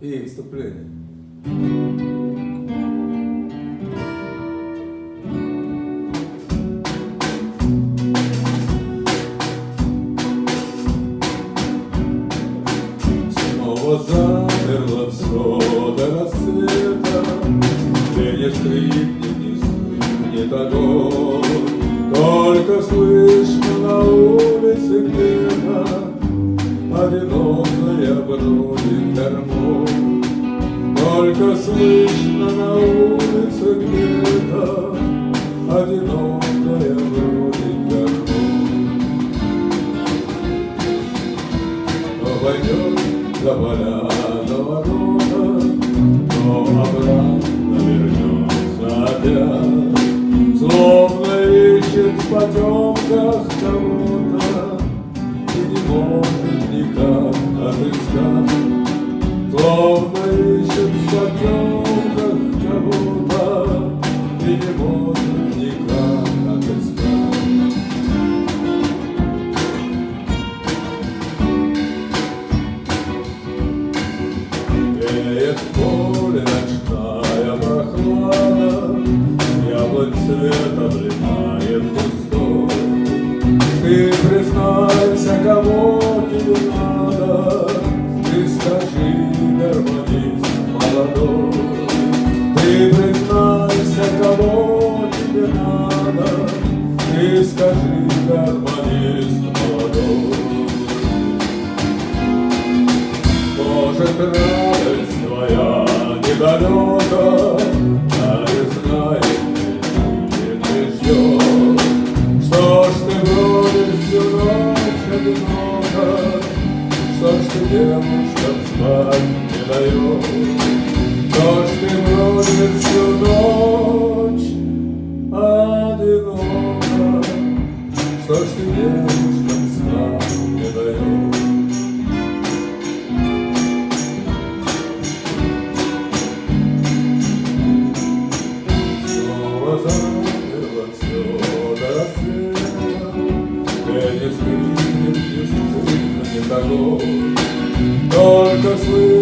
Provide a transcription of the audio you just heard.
и вступление. Снова замерло все до рассвета, где не скрипнет, не стынет огонь. Только слышно на улице где-то одинокая бродит гармонь. Только слышно на улице где-то одинокая бродит гармонь. Но пойдет за поля, до ворота, но обратно вернется опять, словно ищет в потемках кого-то и не может никак отыскать. Словно ищет в потемках кого-то и не может никак отыскать. Веет в поле ночная прохлада, яблонь цвет облетает густой. Ты признайся, кого тебе надо, ты скажи, гармонист молодой. Ты признайся, кого тебе надо, ты скажи, гармонист молодой. Может, радость твоя недалека, а не знает, не ждет. Что ж ты бродишь всю ночь одиноко, что ж ты девушкам спать не даешь? Что ж ты бродишь всю ночь одиноко, что ж ты девушкам спать не даешь? Снова замерло все до рассвета, где не скрипнет, не стынет огонь. Только слышно